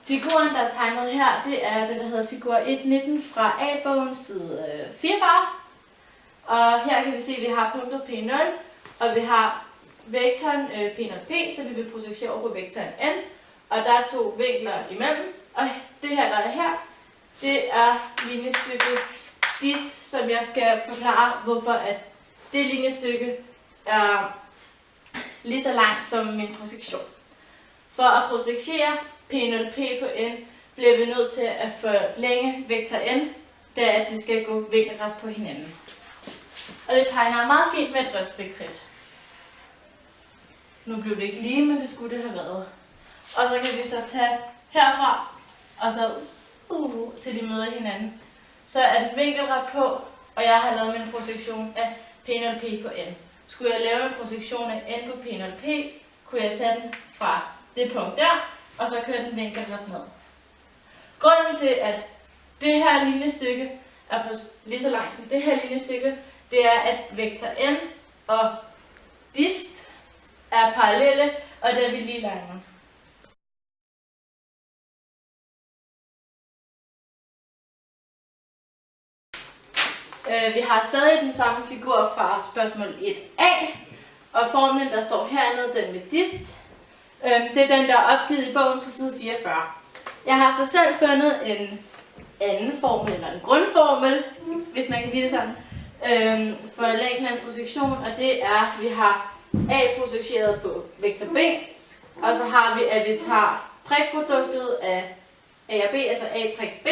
Figuren, der er tegnet her, det er den, der hedder figur 1.19 fra A-bogen, side 44. Og her kan vi se, at vi har punktet P0, og vi har vektoren P0P, så vi vil projicere over på vektoren N. Og der er 2 vinkler imellem. Og det her, der er her, det er linjestykket dist, som jeg skal forklare, hvorfor at det linjestykke er lige så langt som min projektion. For at projicere P0P på N, bliver vi nødt til at forlænge vektor N, da at de skal gå vinkelret på hinanden. Og det tegner meget fint med et rødstekridt. Nu blev det ikke lige, men det skulle det have været. Og så kan vi så tage herfra, og så til de møder hinanden. Så er den vinkelret på, og jeg har lavet min projektion af P0P på N. Skulle jeg lave en projektion af N på P0P, kunne jeg tage den fra det punkt der, og så køre den vinkelret ned. Grunden til, at det her linjestykke er på lige så langt som det her linjestykke, det er, at vektor N og dist er parallelle, og det er vi lige langt med. Vi har stadig den samme figur fra spørgsmål 1a, og formlen, der står hernede, den med dist, det er den, der er opgivet i bogen på side 44. Jeg har så selv fundet en anden formel, eller en grundformel, hvis man kan sige det sådan, for længden af en projektion, og det er, at vi har A projiceret på vektor B, og så har vi, at vi tager prikproduktet af A og B, altså A prik B,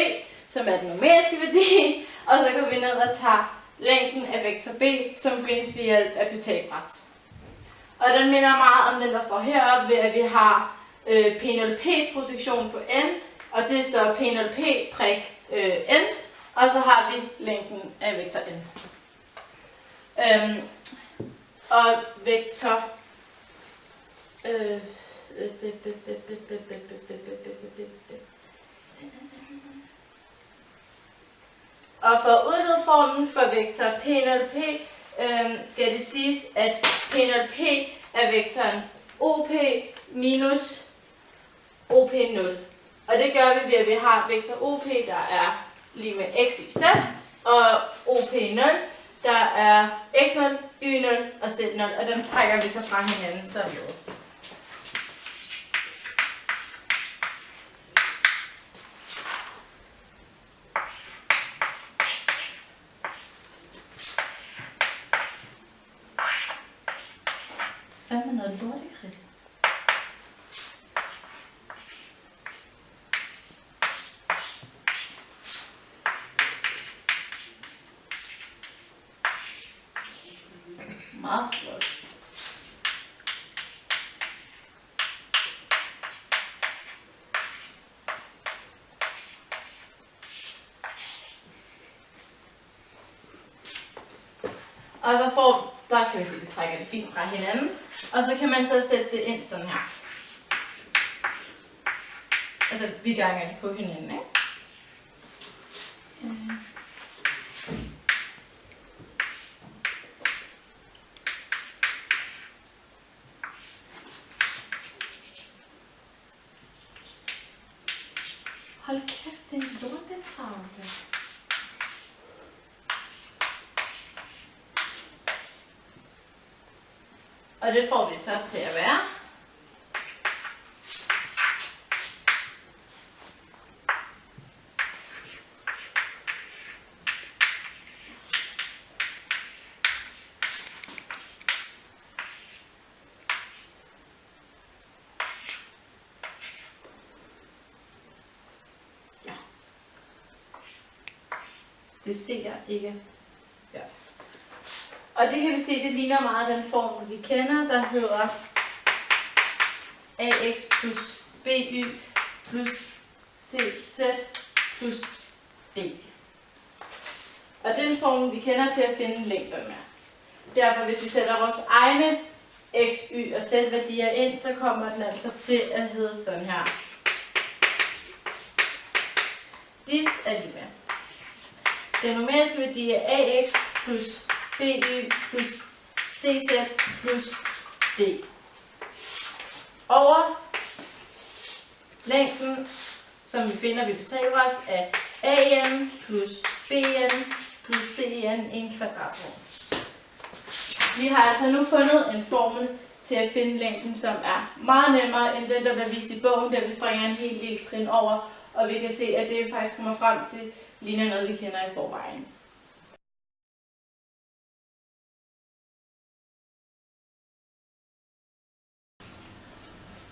som er den numeriske værdi, og så går vi ned og tager længden af vektor B, som findes ved hjælp af Pythagoras. Og den minder meget om den, der står heroppe, ved at vi har P0P's projektion på N, og det er så P0P prik N, og så har vi længden af vektor N. Og vektor og for at udlede formlen for vektor P0P, skal det siges, at P0P er vektoren OP minus OP0. Og det gør vi ved, at vi har vektor OP, der er lige med x, y, z, og OP0, der er x0, y0 og z0, og dem trækker vi så fra hinanden således. Hvad med noget lortekridt? Meget flot. Og så får, der kan vi se, at vi trækker det fint fra hinanden. Og så kan man så sætte det ind sådan her. Altså, vi ganger det på hinanden, ikke? Hold kæft, det er en lortetavle. Og det får vi så til at være. Ja. Det ser jeg ikke. Ja. Og det kan vi se, det ligner meget den formel, vi kender, der hedder ax plus by plus cz plus d. Og det er en formel, vi kender til at finde længden med. Derfor, hvis vi sætter vores egne x, y og z værdier ind, så kommer den altså til at hedde sådan her. Dist er lige med. Den numeriske værdi er ax plus by plus cz plus d over længden som vi finder ved Pythagoras, er AN plus BN plus CN i en kvadratform. Vi har altså nu fundet en formel til at finde længden, som er meget nemmere end den, der bliver vist i bogen, der vi springer en hel del trin over, og vi kan se, at det faktisk kommer frem til ligner noget, vi kender i forvejen.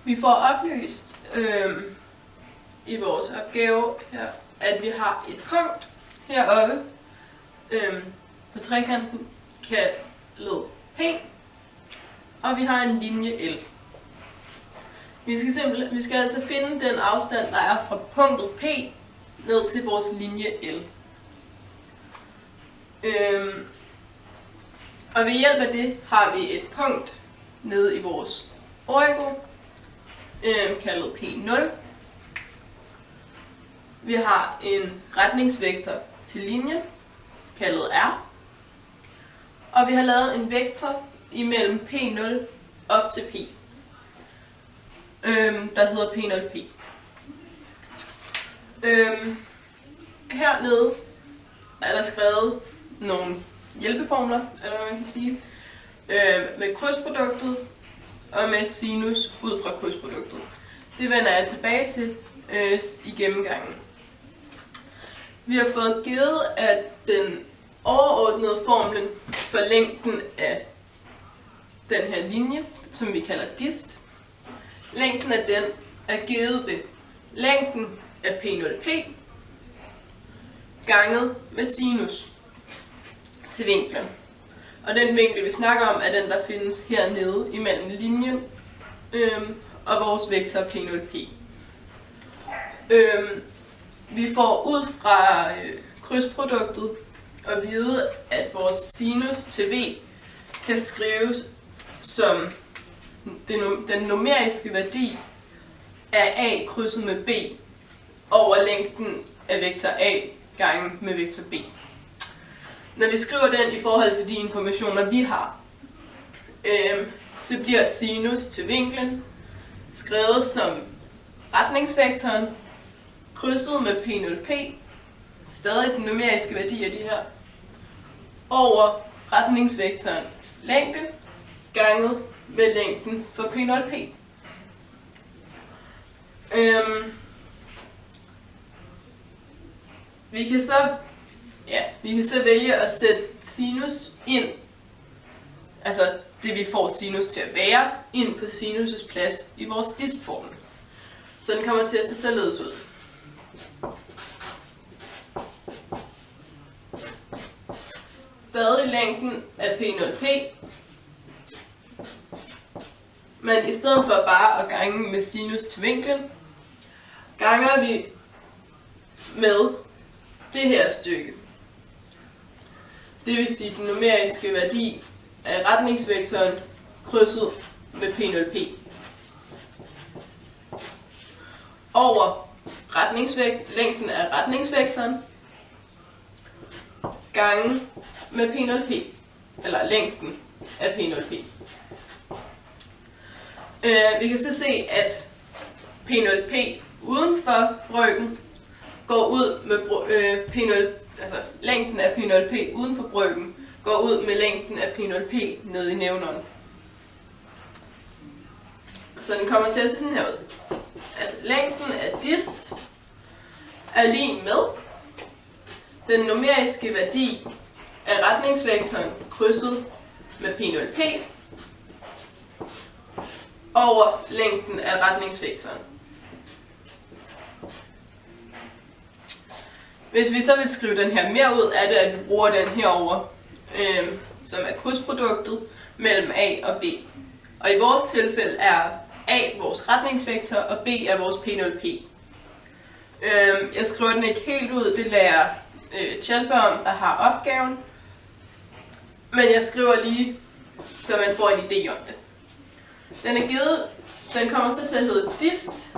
Vi får oplyst i vores opgave her, at vi har et punkt heroppe på trekanten kaldet P, og vi har en linje L. Vi skal altså finde den afstand, der er fra punktet P ned til vores linje L. Og ved hjælp af det har vi et punkt nede i vores origo, kaldet P0. Vi har en retningsvektor til linjen, kaldet R. Og vi har lavet en vektor imellem P0 op til P, der hedder P0P. Hernede er der skrevet nogle hjælpeformler, eller hvad man kan sige, med krydsproduktet og med sinus ud fra krydsproduktet. Det vender jeg tilbage til i gennemgangen. Vi har fået givet, at den overordnede formlen for længden af den her linje, som vi kalder dist, længden af den er givet ved længden af P0P ganget med sinus til vinklen. Og den vinkel, vi snakker om, er den, der findes hernede imellem linjen og vores vektor P0P. Vi får ud fra krydsproduktet at vide, at vores sinus til V kan skrives som den numeriske værdi af A krydset med B over længden af vektor A gange med vektor B. Når vi skriver den i forhold til de informationer, vi har, så bliver sinus til vinklen skrevet som retningsvektoren krydset med P0P, stadig den numeriske værdi af de her, over retningsvektorens længde ganget med længden for P0P. Vi kan så vælge at sætte sinus ind, altså det vi får sinus til at være, ind på sinus' plads i vores distformel. Så den kommer til at se således ud. Stadig længden af P0P, men i stedet for bare at gange med sinus til vinklen, ganger vi med det her stykke. Det vil sige den numeriske værdi af retningsvektoren krydset med P0P over længden af retningsvektoren gange med P0P, eller længden af P0P. Vi kan så se, at P0P uden for brøken går ud med længden af P0P uden for brøken går ud med længden af P0P nede i nævneren. Så den kommer til at se sådan her ud. Altså længden af dist er lig med den numeriske værdi af retningsvektoren krydset med P0P over længden af retningsvektoren. Hvis vi så vil skrive den her mere ud, er det, at vi bruger den herover, som er krydsproduktet mellem A og B. Og i vores tilfælde er A vores retningsvektor, og B er vores P0P. Jeg skriver den ikke helt ud, det lader Tjalpe om, der har opgaven. Men jeg skriver lige, så man får en idé om det. Den er givet, den kommer så til at hedde dist,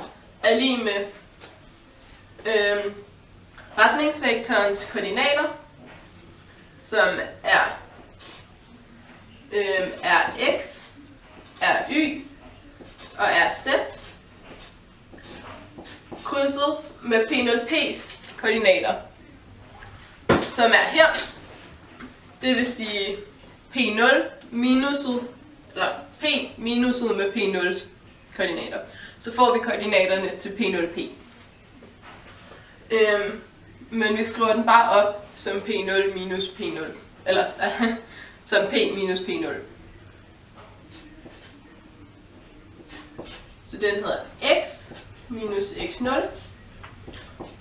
er lige med retningsvektorens koordinater, som er x, y og z, krydset med P0P's koordinater, som er her. Det vil sige P0 minuset, eller P minuset med P0's koordinater. Så får vi koordinaterne til P0P. Men vi skriver den bare op som P0 minus P0. Eller som P minus P0. Så den hedder x minus x0,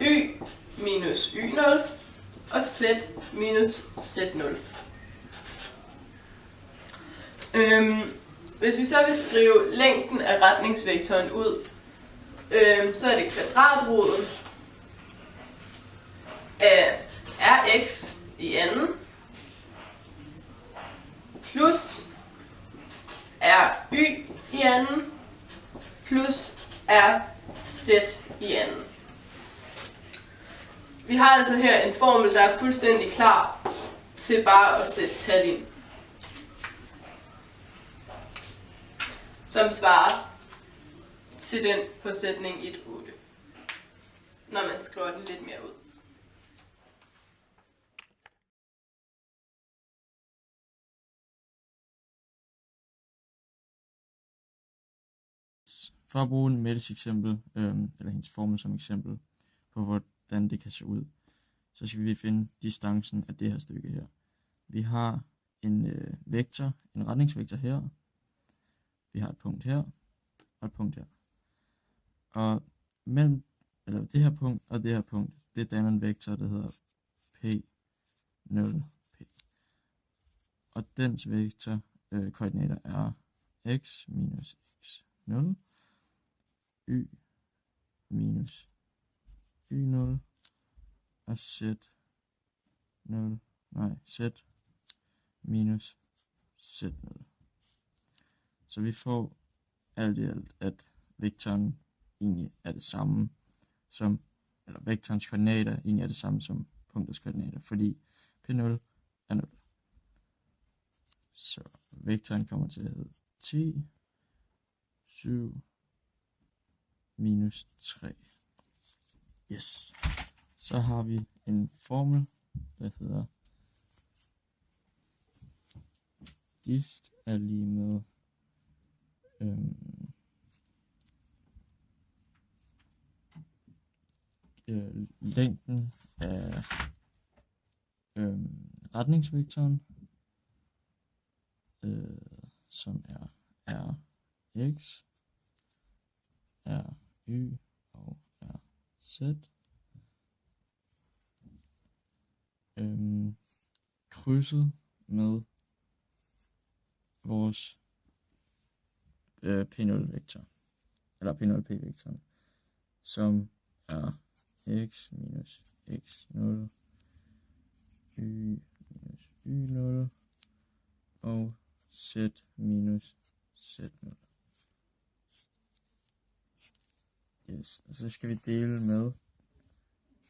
y minus y0 og z minus z0. Hvis vi så vil skrive længden af retningsvektoren ud, så er det kvadratroden af rx i anden plus ry i anden plus rz i anden. Vi har altså her en formel, der er fuldstændig klar til bare at sætte tal ind, som svarer til den på sætning 1,8, når man skriver den lidt mere ud. For at bruge Mettes eksempel, eller hendes formel som eksempel på hvordan det kan se ud, så skal vi finde distancen af det her stykke her. Vi har en vektor, en retningsvektor her. Vi har et punkt her og et punkt her. Og mellem det her punkt og det her punkt, det danner en vektor, der hedder P0P. Og dens vektor koordinater er x minus x0, y minus y0 og z minus z0. Så vi får alt i alt, at vektoren egentlig er det samme som, eller vektorens koordinater egentlig er det samme som punktets koordinater, fordi P0 er 0. Så vektoren kommer til at hedde 10, 7, minus 3. Yes. Så har vi en formel, der hedder dist er lige med længden af retningsvektoren, som er rx, ry og rz, krydset med vores P0-vektor, eller P0P-vektoren, som er x minus x0, y minus y0 og z minus z0. Yes, og så skal vi dele med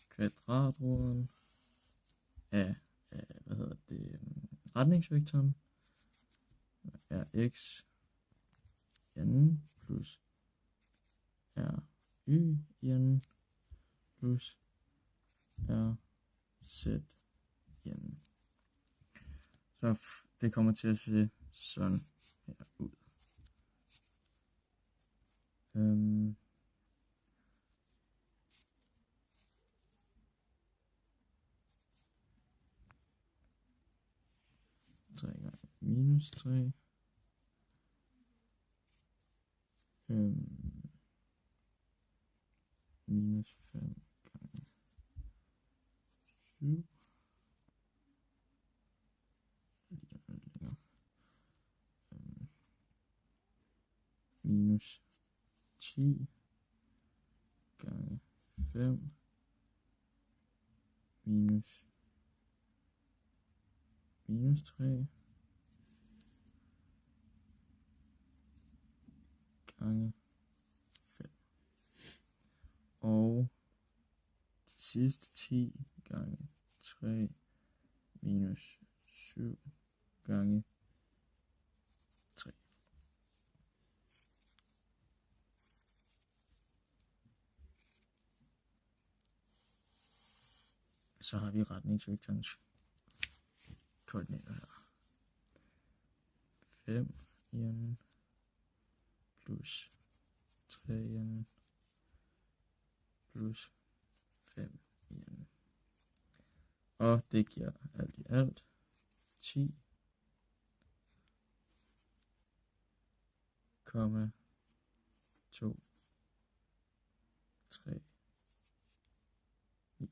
kvadratroden af retningsvektoren, er x i anden plus ry i anden plus z i anden. Så det kommer til at se sådan her ud. Minus 3 minus 5 gange 7 minus 10 gange 5 minus 3 gange 5. Og de sidste 10 gange 3 minus 7 gange 3. Så har vi retningsvektorens koordinater her. 5 i enden plus 3 i enden plus 5 i enden. Og det giver alt i alt 10, 2, 3, 9.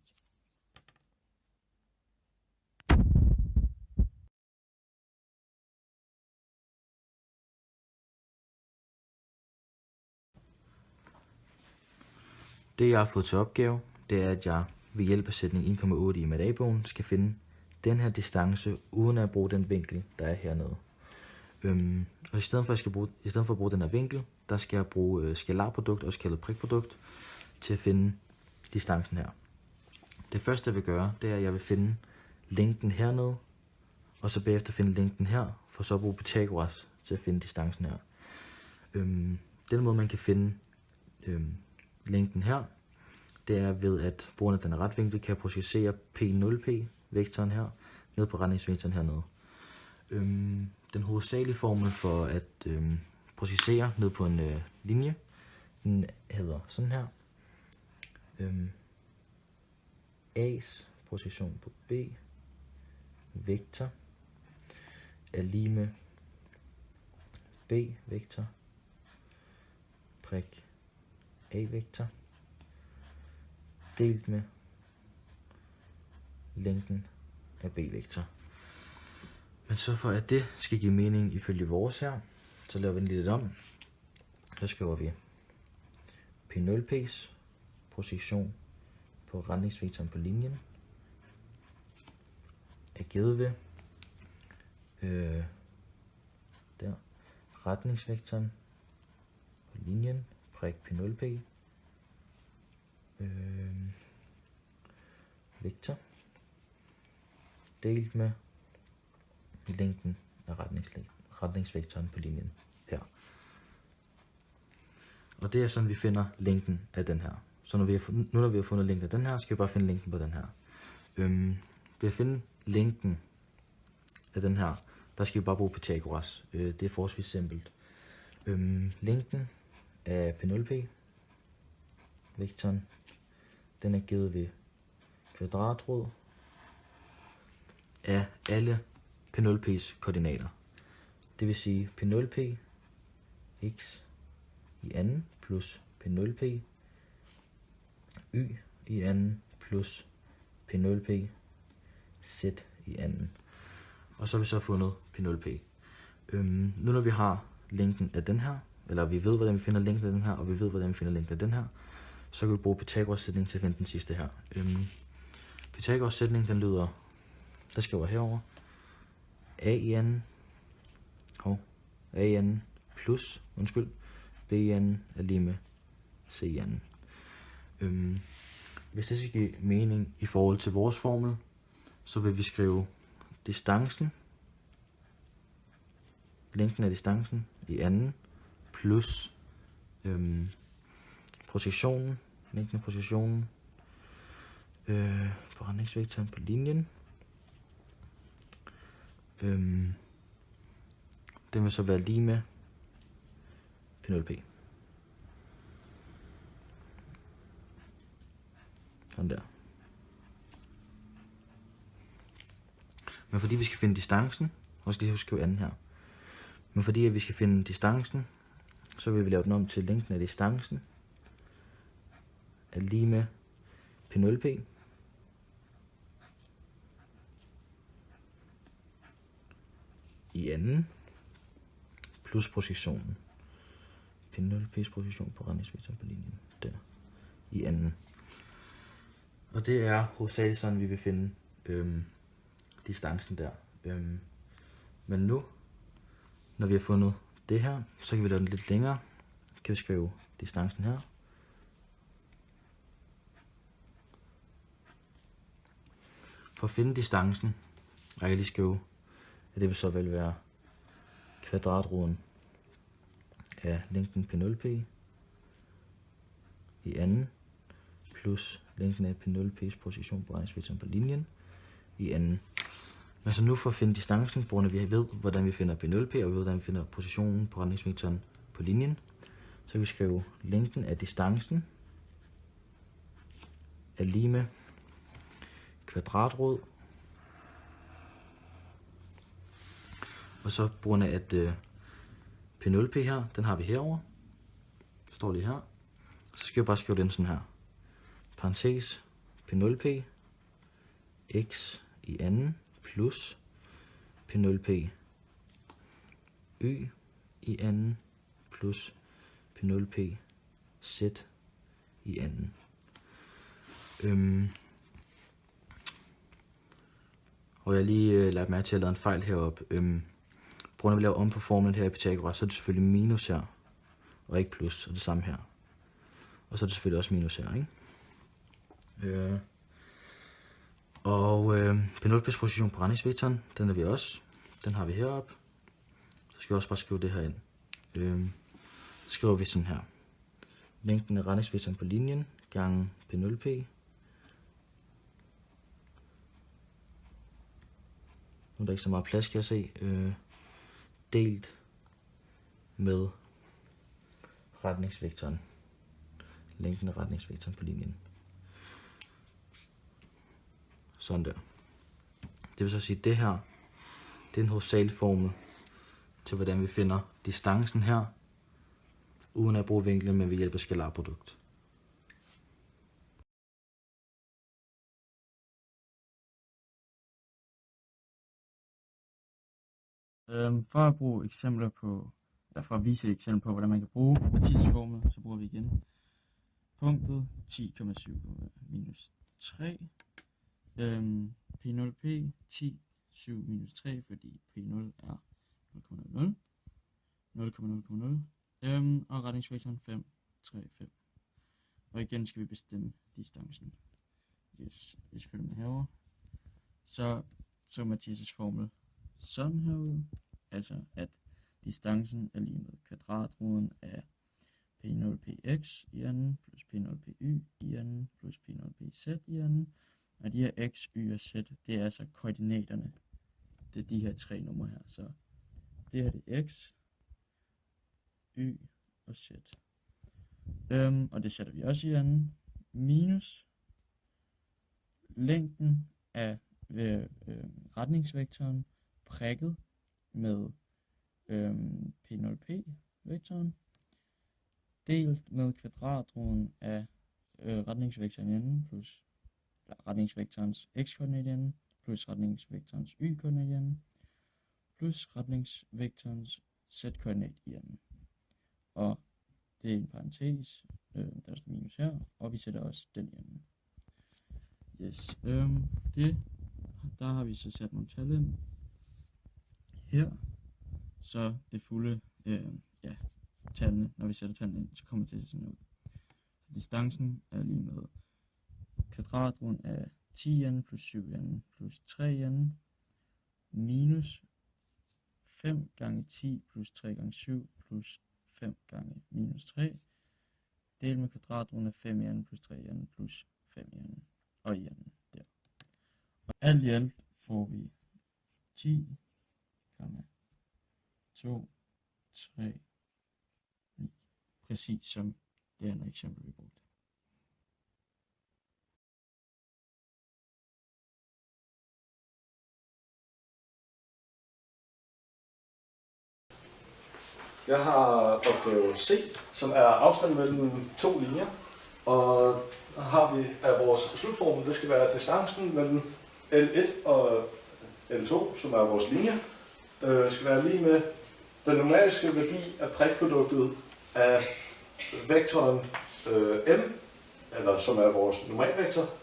Det jeg har fået til opgave, det er, at jeg ved hjælp af sætning 1,8 i MAT-bogen skal finde den her distance, uden at bruge den vinkel, der er hernede. Og i stedet for at bruge den her vinkel, der skal jeg bruge skalarprodukt, også kaldet prikprodukt, til at finde distancen her. Det første jeg vil gøre, det er, at jeg vil finde længden hernede, og så bagefter finde længden her, for så at bruge Pythagoras til at finde distancen her. Den måde man kan finde længden her, det er ved at bruge den rette vinkel, kan jeg projicere P0P, vektoren her, ned på retningsvektoren hernede. Den hovedsagelige formel for at projicere ned på en linje, den hedder sådan her. A's position på B, vektor, er lige med B, vektor, prik, A-vektor, delt med længden af B-vektor. Men så for at det skal give mening ifølge vores her, så laver vi den lidt om. Så skriver vi P0P's position på retningsvektoren på linjen er givet ved der retningsvektoren på linjen prik P0P vektor delt med længden af retningsvektoren på linjen her. Og det er sådan, vi finder længden af den her. Så når vi har fundet længden af den her, skal vi bare finde længden på den her. Ved at finde længden af den her, der skal vi bare bruge Pythagoras. Det er forholdsvis simpelt. Længden af P0P, vektoren, den er givet ved kvadratrod af alle P0P's koordinater. Det vil sige P0P x i anden plus P0P y i anden plus P0P z i anden. Og så har vi så fundet P0P. Nu når vi har længden af den her, eller vi ved, hvordan vi finder længden af den her, og vi ved, hvordan vi finder længden af den her, så kan vi bruge Pythagoras sætning til at finde den sidste her. Pythagoras sætning, den lyder, der skriver herover a i anden, a i anden plus, b i anden er lige med c i anden. Hvis det skal give mening i forhold til vores formel, så vil vi skrive distancen, længden af distancen i anden, plus projektionen, længden af projektionen på retningsvektoren på linjen. Den vil så være lige med P0P. Sådan der. Men fordi vi skal finde distancen, og skal lige huske anden her. Men fordi at vi skal finde distancen, så vil vi lave den om til længden af distancen er lige med P0P i anden plus projektionen. P0P's projektion på retningsvektoren på linjen der i anden. Og det er hovedsageligt sådan, vi vil finde distancen der. Men nu, når vi har fundet det her, så kan vi lave den lidt længere. Kan vi skrive distancen her. For at finde distancen, jeg kan lige skrive, at det vil så vel være kvadratroden af længden P0P i anden plus længden af P0P's position på beregningsvektoren på linjen i anden. Men så nu for at finde distancen, på grund af at vi ved, hvordan vi finder P0P, og vi ved, hvordan vi finder positionen på beregningsvektoren på linjen, så kan vi skrive længden af distancen er lige med kvadratrod. Og så på grund af at P0P her, den har vi herover. Står lige her. Så skal jeg bare skrive den sådan her. Parentes P0P x i anden plus P0P y i anden plus P0P z i anden. Og jeg lige lagt mærke til at lave en fejl heroppe. På grund af at vi laver om på formlen her i Pythagoras, så er det selvfølgelig minus her, og ikke plus, og det samme her. Og så er det selvfølgelig også minus her, ikke? P0P's position på beregningsvektoren, den er vi også. Den har vi heroppe. Så skal vi også bare skrive det her ind. Så skriver vi sådan her. Længden af beregningsvektoren på linjen gange P0P. Nu er der ikke så meget plads, kan jeg se. Delt med retningsvektoren. Længden af retningsvektoren på linjen. Sådan der. Det vil så sige, at det her, det er en hovedsagelig formel til, hvordan vi finder distancen her, uden at bruge vinklen, men ved hjælp af skalarprodukt. For at bruge eksempler på, eller for at vise et eksempel på, hvordan man kan bruge Mathias' formel, så bruger vi igen punktet 10,7 minus 3. P0P 10, 7 minus 3, fordi P0 er 0,00. 0,0,0. Og retningsvektoren 5, 3, 5. Og igen skal vi bestemme distancen. Yes, hvis vi følger med herover. Så Mathias' formel sådan herude. Altså at distancen er lige med kvadratroden af P0px i anden plus P0py i anden plus P0pz i anden. Og de her x, y og z, det er altså koordinaterne. Det er de her tre numre her. Så det her det er x, y og z. Og det sætter vi også i anden. Minus længden af retningsvektoren prikket med P0p-vektoren. Delt med kvadratroden af retningsvektoren i anden plus retningsvektorens x-koordinat i anden plus retningsvektorens y-koordinat i anden plus retningsvektorens z-koordinat i anden. Og det er en parentes, der er minus her, og vi sætter også den i anden. Yes, der har vi så sat nogle tal ind her, så det fulde, tallene, når vi sætter tallene ind, så kommer det til at se sådan ud. Så distancen er lige med kvadratroden af 10n plus 7n plus 3n minus 5 gange 10 plus 3 gange 7 plus 5 gange minus 3 delt med kvadratroden af 5n plus 3n plus 5n og i anden der. Og alt i alt får vi 10, 2, 3, 9. Præcis som det andet eksempel, vi brugte. Jeg har opgave C, som er afstanden mellem to linjer. Og her har vi af vores slutformel, det skal være distancen mellem L1 og L2, som er vores linje. Det skal være lige med den numeriske værdi af prikproduktet af vektoren M, eller som er vores normalvektor,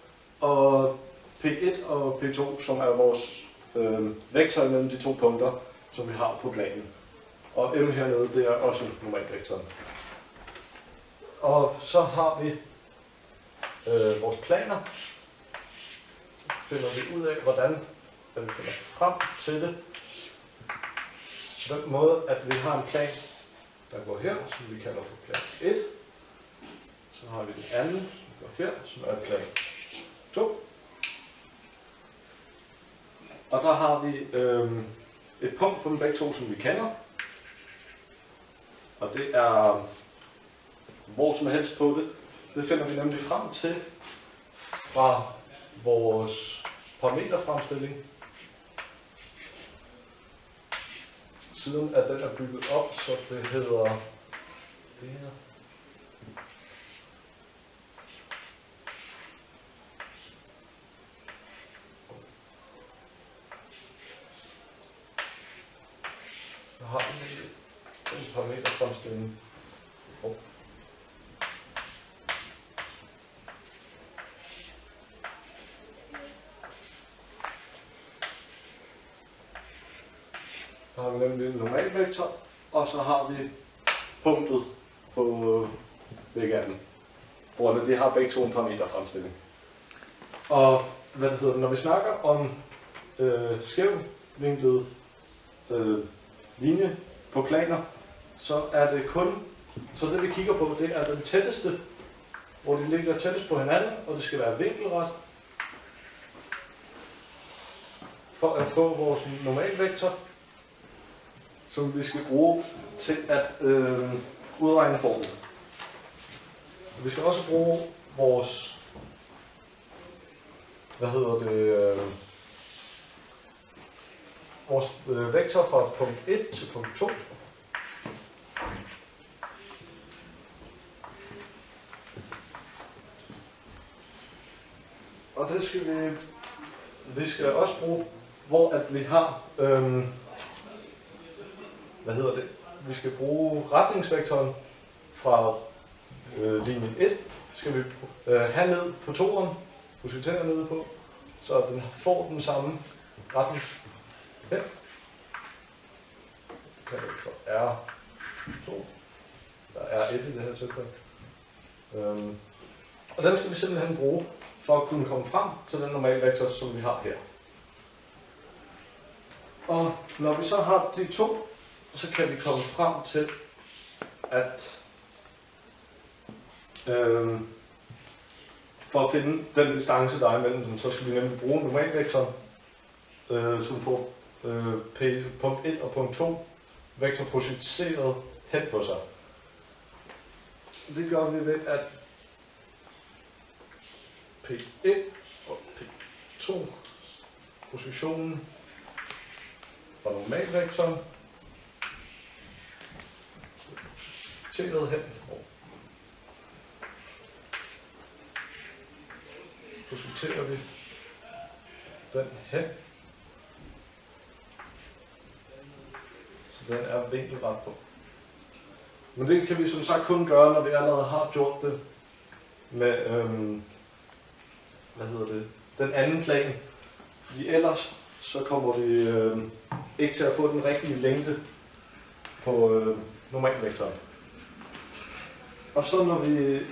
og P1 og P2, som er vores vektor mellem de to punkter, som vi har på planen. Og M hernede, det er også normalvektoren. Og så har vi vores planer. Så finder vi ud af, hvordan vi finder frem til det. På den måde, at vi har en plan, der går her, som vi kalder for plan 1. Så har vi den anden, går her, som er plan 2. Og der har vi et punkt på dem begge to, som vi kender. Og det er hvor som helst på det. Det finder vi nemlig frem til fra vores parameterfremstilling. Siden at den er bygget op, så det hedder det her. Så har vi en parameterfremstilling. Så har vi nemlig en normalvektor, og så har vi punktet på begge af dem. Hvor de har begge to en parameterfremstilling. Og hvad det hedder, når vi snakker om skævvinklet linje på planer, så er det kun, så det vi kigger på, det er den tætteste, hvor de ligger tættest på hinanden, og det skal være vinkelret, for at få vores normalvektor, som vi skal bruge til at udregne formen. Vi skal også bruge vores, vores vektor fra punkt 1 til punkt 2. Og det skal vi skal også bruge, hvor at vi har, vi skal bruge retningsvektoren fra linje 1, skal vi have ned på 2'eren, projektere ned på, så den får den samme retning her. Det kalder vi for R2. Der er R1 i det her tilfælde. Og den skal vi simpelthen bruge for at kunne komme frem til den normale vektor, som vi har her. Og når vi så har de to, så kan vi komme frem til, at for at finde den distance, der er imellem dem, så skal vi nemlig bruge normalvektoren, som får punkt 1 og punkt 2 vektor projiceret hen på sig. Det gør vi ved, at P1 og P2 positionen fra normalvektoren projiceret hen. Projekterer vi den hen, så den er vinkelret på. Men det kan vi som sagt kun gøre, når vi allerede har gjort det med den anden plan. Fordi ellers så kommer vi ikke til at få den rigtige længde på normalvektoren. Og så når vi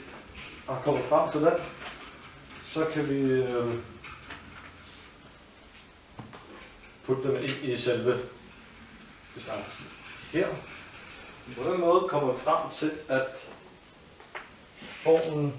har kommet frem til den, så kan vi putte dem ind i selve distancen her. På den måde kommer vi frem til, at formen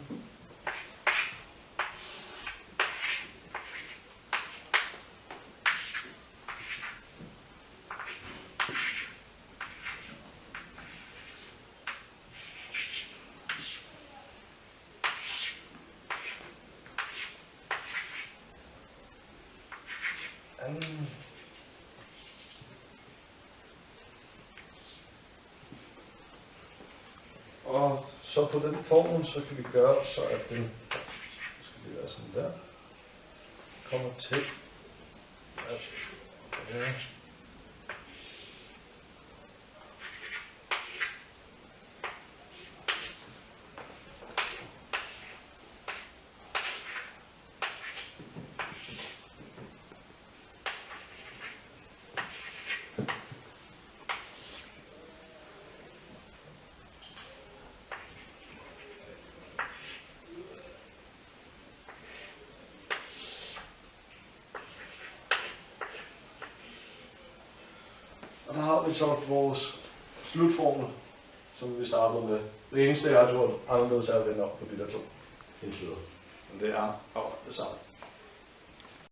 og så på den formel, så kan vi gøre så, at den skal det være sådan der, kommer til at og der har vi så vores slutformel, som vi startede med. Det eneste, jeg har gjort anderledes, er at vende op på de der to. hendes lyder. Men det er det samme.